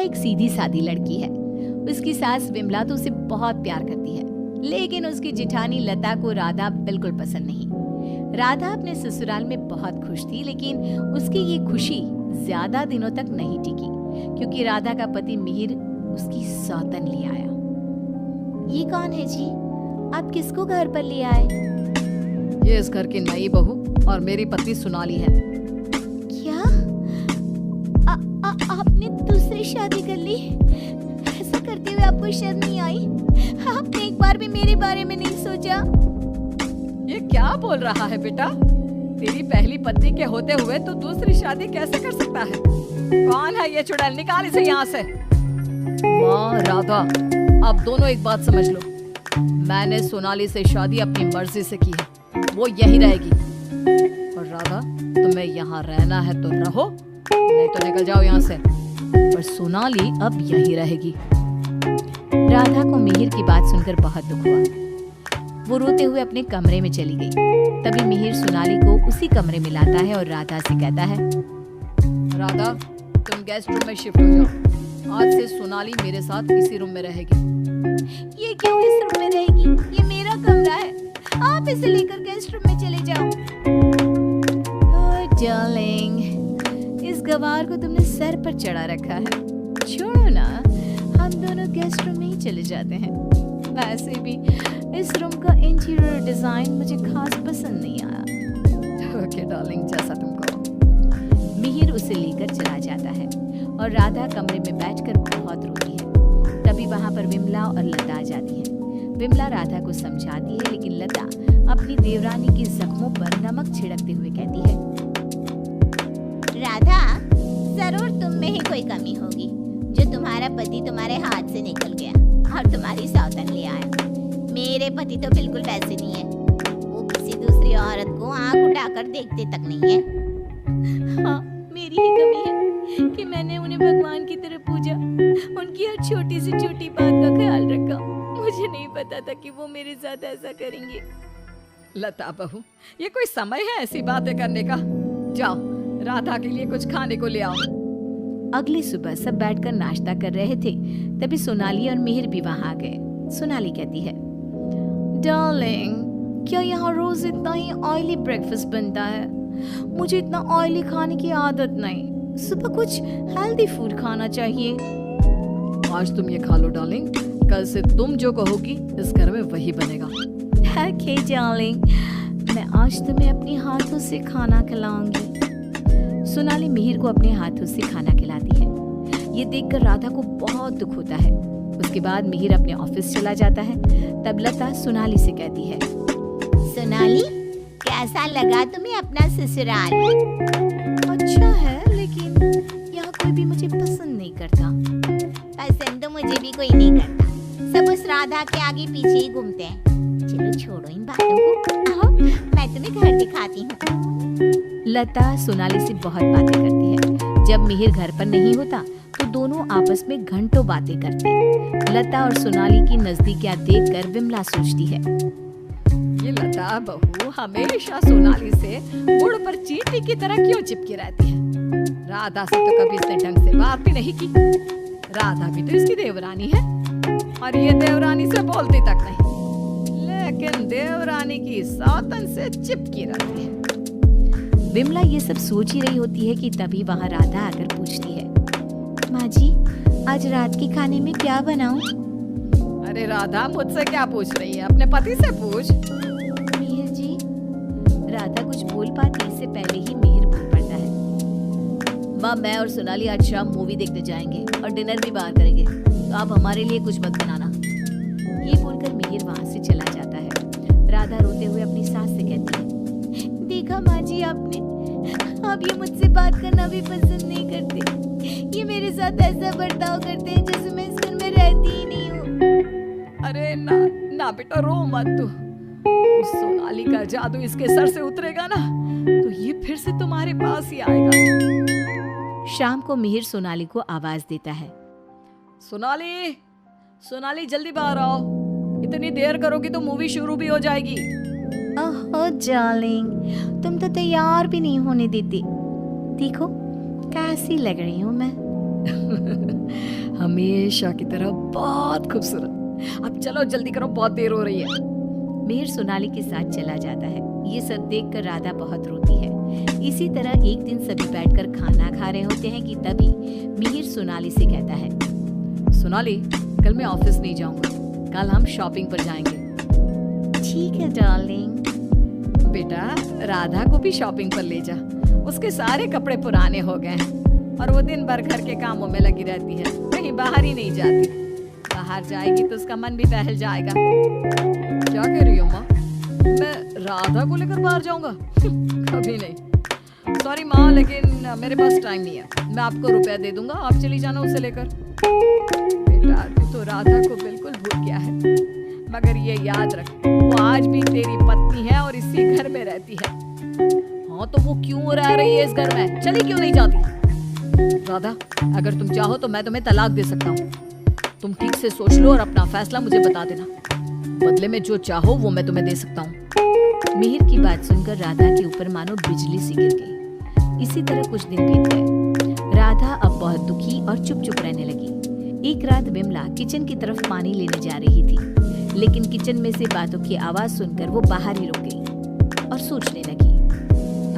एक सीधी सादी लड़की है। उसकी सास विमला तो उसे बहुत प्यार करती है, लेकिन उसकी जिठानी लता को राधा बिल्कुल पसंद नहीं। राधा अपने ससुराल में बहुत खुश थी, लेकिन उसकी ये खुशी ज्यादा दिनों तक नहीं टिकी, क्योंकि राधा का पति मिहिर उसकी सौतन ले आया। ये कौन है जी? आप किसको घर पर ले आए? ये इस घर की नई बहू और मेरी पत्नी सोनाली है। क्या? आपने दूसरी शादी कर ली? ऐसा करते हुए आपको शर्म नहीं आई? आपने एक बार भी मेरे बारे में नहीं सोचा? ये क्या बोल रहा है बेटा? तेरी पहली पत्नी के होते हुए तो दूसरी शादी कैसे कर सकता है? कौन है ये चुड़ैल? निकाल इसे यहाँ से। माँ, राधा, आप दोनों एक बात समझ लो, मैंने सोनाली से शादी अपनी मर्जी से की है, वो यही रहेगी। और राधा, तुम्हें यहाँ रहना है तो रहो, नहीं तो निकल जाओ यहाँ से। पर सोनाली अब यही रहेगी। राधा को मिहिर की बात सुनकर बहुत दुख हुआ। वो रोते हुए अपने कमरे में चली गई। तभी मिहिर सोनाली को उसी कमरे में लाता है और राधा से कहता है, राधा, तुम गेस्ट रूम में शिफ्ट हो जाओ। आज से सोनाली मेरे साथ इसी रूम में रहेगी। ये क्यों इस रूम में रहेगी? ये मेरा कमरा है, आप इसे लेकर गेस्ट रूम में चले जाओ। ओह डार्लिंग, इस गवार को तुमने सर पर चढ़ा रखा है। छोड़ो ना, हम दोनों गेस्ट रूम में ही चले जाते हैं। वैसे भी इस रूम का इंटीरियर डिजाइन मुझे खास पसंद नहीं आया। ओके डार्लिंग, जैसा तुम कहो। मिहिर उसे लेकर चला जाता है और राधा कमरे में बैठकर बहुत रोती है। तभी वहां पर विमला और लता आ जाती है। विमला राधा को समझाती है, लेकिन लता अपनी देवरानी के जख्मों पर नमक छिड़कते हुए कहती है, राधा, जरूर तुम में ही कोई कमी होगी जो तुम्हारा पति तुम्हारे हाथ से निकल गया और तुम्हारी सौतन ले आया। मेरे पति तो बिल्कुल वैसे नहीं है, वो किसी दूसरी औरत को आंख उठाकर देखते तक नहीं है। हाँ, मेरी ही कमी है कि मैंने उन्हें भगवान की तरह पूजा, उनकी हर छोटी से छोटी बात का ख्याल रखा। मुझे नहीं पता था कि वो मेरे साथ ऐसा करेंगे। लता बहू, ये कोई समय है ऐसी बातें करने का? जाओ, राधा के लिए कुछ खाने को ले आओ। अगली सुबह सब बैठकर नाश्ता कर रहे थे। तभी सोनाली और मिहिर भी वहां आ गए। सोनाली कहती है, डार्लिंग, क्या यहाँ रोज इतना ही ऑयली ब्रेकफास्ट बनता है? मुझे इतना ऑयली खाने की आदत नहीं। सुबह कुछ हेल्दी फूड खाना चाहिए। आज तुम ये खा लो डार्लिंग, कल से तुम जो कहोगी इस घर में वही बनेगा। ओके डार्लिंग, मैं आज तुम्हें अपने हाथों से खाना खिलाऊंगी। सोनाली मिहिर को अपने हाथों से खाना खिलाती है। ये देखकर राधा को बहुत दुख होता है। उसके बाद मिहिर अपने ऑफिस चला जाता है। तब लता सोनाली से कहती है, सोनाली, कैसा लगा तुम्हें अपना ससुराल? अच्छा है, लेकिन यहाँ कोई भी मुझे पसंद नहीं करता। पसंद तो मुझे भी कोई नहीं करता, सब उस राधा के आगे पीछे ही घूमते हैं। चलो छोड़ो इन बातों को, आओ मैं तुम्हें घर दिखाती हूँ। लता सोनाली से बहुत बातें करती है। जब मिहिर घर पर नहीं होता तो दोनों आपस में घंटों बातें करते। लता और सोनाली की नजदीकियां देखकर विमला सोचती है, ये लता बहू हमेशा सोनाली से मुड़ पर चींटी की तरह क्यों चिपकी रहती है? राधा से तो कभी इसने ढंग से बात भी नहीं की। राधा भी तो इसकी देवरानी है और ये देवरानी से बोलती तक नहीं, लेकिन देवरानी की सौतन से चिपकी रहती है। विमला ये सब सोच ही रही होती है कि तभी वहाँ राधा आकर पूछती है, माँ जी, आज रात के खाने में क्या बनाऊं? अरे राधा, मुझसे क्या पूछ रही है? अपने पति से पूछ। मिहिर जी, राधा कुछ बोल पाती इससे पहले ही मिहिर बोल पड़ता है, माँ, मैं और सोनाली आज शाम मूवी देखने जाएंगे और डिनर भी बाहर करेंगे, तो आप हमारे लिए कुछ मत बनाना। ये बोलकर मिहिर वहाँ से चला जाता है। राधा रोते हुए अपनी सास से कहती है, देखा माँ जी आपने, अब ये मुझसे बात करना भी पसंद नहीं करते। ये मेरे साथ ऐसा बर्ताव करते हैं जैसे मैं इस घर में रहती ही नहीं हूँ। अरे ना ना बेटा, रो मत तू। उस सोनाली का जादू इसके सर से उतरेगा ना तो ये फिर से तुम्हारे पास ही आएगा। शाम को मिहिर सोनाली को आवाज देता है, सोनाली, सोनाली जल्दी बाहर आओ, इतनी देर करोगी तो मूवी शुरू भी हो जाएगी। ओह डार्लिंग, तुम तो तैयार भी नहीं होने देती। देखो कैसी लग रही हूँ मैं। हमेशा की तरह बहुत खूबसूरत। अब चलो जल्दी करो, बहुत देर हो रही है। मिहिर सोनाली के साथ चला जाता है। ये सब देखकर राधा बहुत रोती है। इसी तरह एक दिन सभी बैठकर खाना खा रहे होते हैं कि तभी मिहिर सोनाली से कहता है, सोनाली, कल मैं ऑफिस नहीं जाऊंगा, कल हम शॉपिंग पर जाएंगे। ठीक है डार्लिंग। बेटा, राधा को भी शॉपिंग पर ले जा, उसके सारे कपड़े पुराने हो गए हैं और वो दिन भर घर के कामों में लगी रहती है, कहीं बाहर ही नहीं जाती। बाहर जाएगी तो उसका मन भी बहल जाएगा। क्या कह रही हो माँ? मैं राधा को लेकर बाहर जाऊंगा? कभी नहीं। सॉरी माँ, लेकिन मेरे पास टाइम नहीं है। मैं आपको रुपया दे दूंगा, आप चली जाना उसे लेकर। बेटा, तू तो राधा को बिल्कुल भूल गया है, मगर ये याद रख, वो आज भी तेरी पत्नी है और इसी घर में रहती है। हाँ, तो वो क्यों रह रही है इस घर में? चली क्यों नहीं जाती? राधा, अगर तुम चाहो तो मैं तुम्हें तलाक दे सकता हूँ। तुम ठीक से सोच लो और अपना फैसला मुझे बता देना। बदले में जो चाहो वो मैं तुम्हें दे सकता हूँ। मिहिर की बात सुनकर राधा के ऊपर मानो बिजली सी गिर गई। इसी तरह कुछ दिन बीत गए। राधा अब बहुत दुखी और चुप चुप रहने लगी। एक रात विमला किचन की तरफ पानी लेने जा रही थी, लेकिन किचन में से बातों की आवाज सुनकर वो बाहर ही रुक गई और सोचने लगी,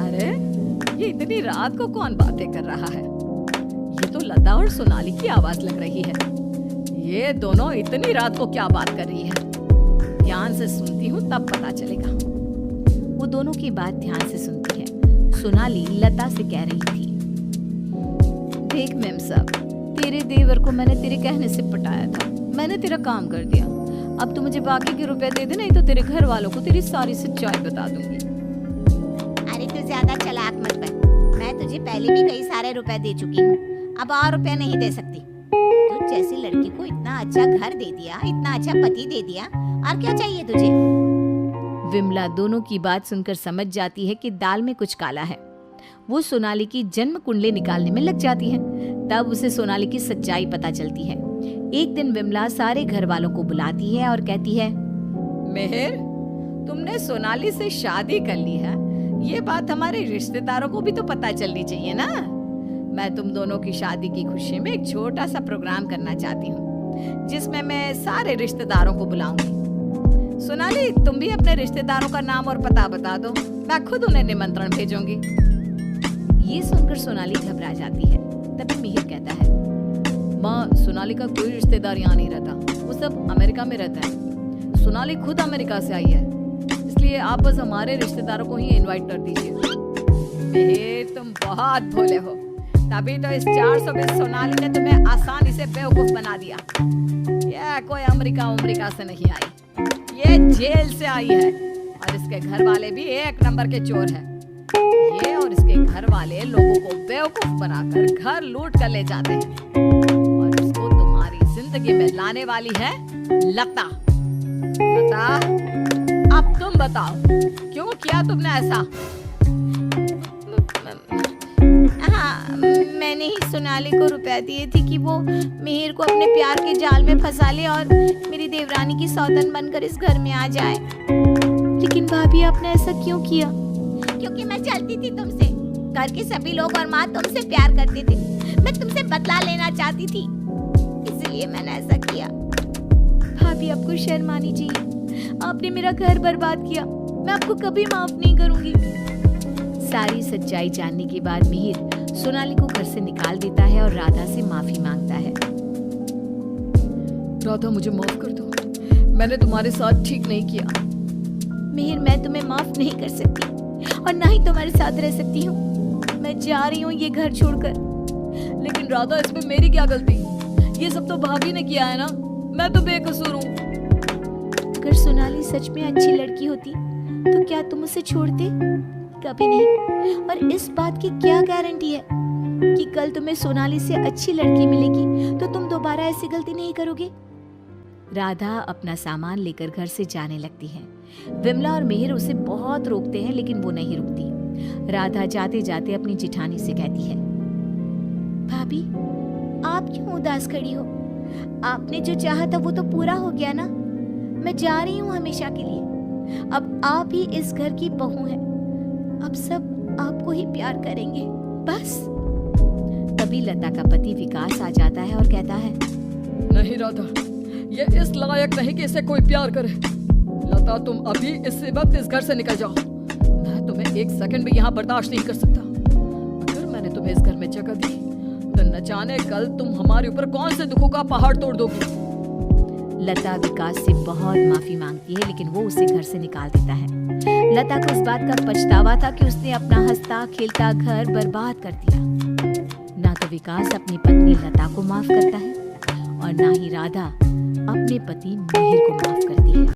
अरे ये इतनी रात को कौन बातें कर रहा है? ये तो लता और सोनाली की आवाज लग रही है। ये दोनों इतनी रात को क्या बात कर रही है? ध्यान से सुनती हूँ तब पता चलेगा। वो दोनों की बात ध्यान से सुनती है। सोनाली लता से कह रही थी, देख मेम साहब, तेरे देवर को मैंने तेरे कहने से पटाया था, मैंने तेरा काम कर दिया। अब तू मुझे बाकी के रुपए दे दे, नहीं तो तेरे घर वालों को तेरी सारी सच्चाई बता दूंगी। अरे तू ज्यादा चालाक मत बन, मैं तुझे पहले भी कई सारे रुपए दे चुकी हूँ, अब और रुपया नहीं दे सकती। तू जैसी लड़की को इतना अच्छा घर दे दिया, इतना अच्छा पति दे दिया, और क्या चाहिए तुझे? विमला दोनों की बात सुनकर समझ जाती है कि दाल में कुछ काला है। वो सोनाली की जन्म कुंडली निकालने में लग जाती है। तब उसे सोनाली की सच्चाई पता चलती है। एक दिन विमला सारे घर वालों को बुलाती है और कहती है, मिहिर, तुमने सोनाली से शादी कर ली है, ये बात हमारे रिश्तेदारों को भी तो पता चलनी चाहिए ना। मैं तुम दोनों की शादी की खुशी में एक छोटा सा प्रोग्राम करना चाहती हूँ, जिसमें मैं सारे रिश्तेदारों को बुलाऊंगी। सोनाली, तुम भी अपने रिश्तेदारों का नाम और पता बता दो, मैं खुद उन्हें निमंत्रण भेजूंगी। ये सुनकर सोनाली घबरा जाती है। तभी मिहिर कहता है, माँ, सोनाली का कोई रिश्तेदार यहाँ नहीं रहता, वो सब अमेरिका में रहता है। सोनाली खुद अमेरिका से आई है, इसलिए आप बस हमारे रिश्तेदारों को ही इनवाइट कर दीजिए। मिहिर, तुम बहुत भोले हो, तभी तो इस 420 सोनाली ने तुम्हें आसानी से बेवकूफ बना दिया। यह कोई अमेरिका से नहीं आई, ये जेल से आई है, और इसके घर वाले भी एक नंबर के चोर हैं। ये और इसके घर वाले लोगों को बेवकूफ बनाकर घर लूट कर ले जाते हैं, और इसको तुम्हारी जिंदगी में लाने वाली है लता। लता, अब तुम बताओ, क्यों किया तुमने ऐसा? हाँ, मैंने ही सोनाली को रुपया दिए थे कि वो मिहिर को अपने प्यार के जाल में फंसा ले और मेरी देवरानी की सौतन बनकर इस घर में आ जाए। लेकिन भाभी, आपने ऐसा क्यों किया? क्योंकि मैं चलती थी तुमसे, घर के सभी लोग और माँ तुमसे प्यार करते थे, मैं तुमसे बदला लेना चाहती थी, इसलिए मैंने ऐसा किया। भाभी, आपको शर्म आनी चाहिए, आपने मेरा घर बर्बाद किया, मैं आपको कभी माफ नहीं करूंगी। सारी सच्चाई जानने के बाद मिहिर सोनाली को घर से निकाल देता है और राधा से माफी मांगता है। राधा, मुझे माफ कर दो, मैंने तुम्हारे साथ ठीक नहीं किया। मिहिर, मैं तुम्हें माफ नहीं कर सकती और ना ही तुम्हारे साथ रह सकती हूँ। मैं जा रही हूँ ये घर छोड़कर। लेकिन राधा, इसमें मेरी क्या गलती? ये सब तो भाभी ने किया है ना, मैं तो बेकसूर हूँ। अगर सोनाली सच में अच्छी लड़की होती तो क्या तुम उसे छोड़ते? कभी नहीं। और इस बात की क्या गारंटी है कि कल तुम्हें सोनाली से अच्छी लड़की मिलेगी तो तुम दोबारा ऐसी गलती नहीं करोगे? राधा अपना सामान लेकर घर से जाने लगती है। विमला और मिहिर उसे बहुत रोकते हैं, लेकिन वो नहीं रुकती। राधा जाते जाते अपनी जिठानी से कहती है, भाभी, आप क्यों उदास खड़ी हो? आपने जो चाहा था वो तो पूरा हो गया ना। मैं जा रही हूँ हमेशा के लिए। अब आप ही इस घर की बहू हैं। अब सब आपको ही प्यार करेंगे, बस। तभी लता का पति विकास आ जाता है और कहता है, नहीं राधा, ये इस लायक नहीं कि इसे कोई प्यार करे। लता तुम अभी इसी वक्त इस घर से निकल जाओ। मैं तुम्हें एक सेकंड भी यहाँ बर्दाश्त नहीं कर सकता। अगर मैंने तुम्हें इस घर में जगह दी तो न जाने कल तुम हमारे ऊपर कौन से दुखों का पहाड़ तोड़ दोगी। लता विकास से बहुत माफी मांगती है, लेकिन वो उसे घर से निकाल देता है। लता को इस बात का पछतावा था कि उसने अपना हंसता खेलता घर बर्बाद कर दिया। ना तो विकास अपनी पत्नी लता को माफ करता है और ना ही राधा अपने पति मिहिर को माफ करती है।